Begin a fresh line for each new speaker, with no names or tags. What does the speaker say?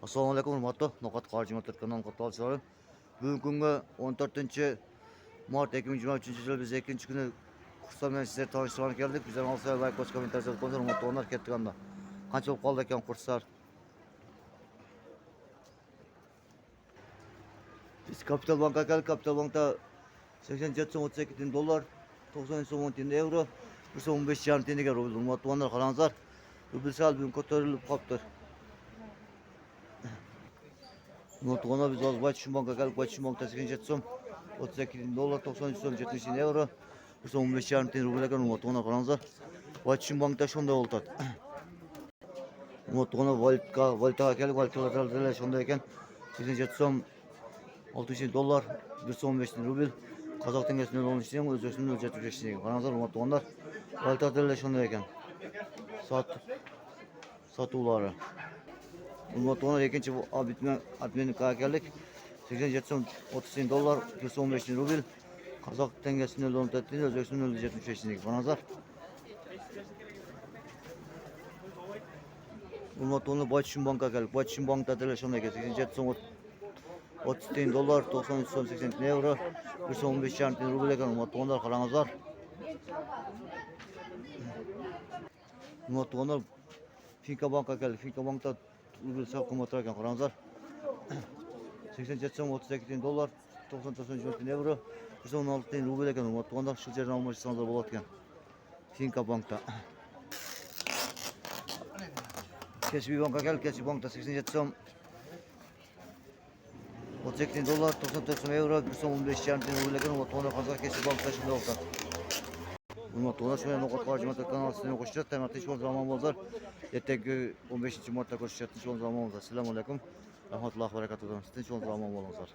Assalamualaikum warahmatullahi wabarakatuh. Qarşı Motor kanalına katılışları. Bugün günü 14 Mart 2023 yıl biz ikinci günü kurslarla sizleri tanıştırmaya geldik. Bizden alsaya like, koç, komentar yazıp koyun. Mutlu onlar kettik anda. Kaç olup kaldı ekan kurslar. Biz Kapital Bank'a geldik. Kapital Bank'ta 87,32 dolar, 93,10 euro, 115 yarım tenge rubil. Mutlu onlar kalanızlar. Rubil sal bugün kotarılıp kaptır. Notuna biz az Başçı Bank'a geldik. Başçı Bank'ta 38 dolar, 93,70 euro, 115 yarım tenge rubil ekan notuna kalanızlar. Başçı Bank'ta şunda oldu. Notuna valutaga geldik. Valutalar şunda ekan 87,6 dolar, 115 rubil. Kazak tengesinde 13 tenge, Özbekiston'da 75 tenge. Kalanızlar notunalar valutalar şunda ekan. Satuvları. Notunalar ikinci abitmenin kağa geldik. 87,30 dolar, 115 rubil. Kazak tengesinde 14 tenge, Özbekiston'da 75 tenge. Kalanızlar. Bu notunu Başçı Bank'a geldik. Başçı Bank'ta telefon ekan 87,30 dolar, 93,80 euro, 115 yarım tenge rubil ekan. Notunalar kalanızlar. Notunalar Finka Bank'a geldik. Finka Bank'ta rubil salkım oturarken kalanızlar. 87,32 dolar, 90,94 euro, 116 rubil ekan. Notunalar şu yerden almışsanızlar bolatken. Finka Bank'ta. Kesbi Bank'a geldik. Kesbi Bank'ta 87,32 dolar, 94 euro, 115 yarım tenge rubil ekan. Notunalar kalanızlar. Kesbi Bank'ta şimdi oldu. Notunalar şöyle nokat Qarşı Motor kanalına koşacağız. Temel teşvik zaman bozar. Yetek 15 Mart'ta koşacağız. Teşvik zaman bozar. Selamun aleyküm. Rahmetullahi ve berekatuhu. Teşvik zaman bozar.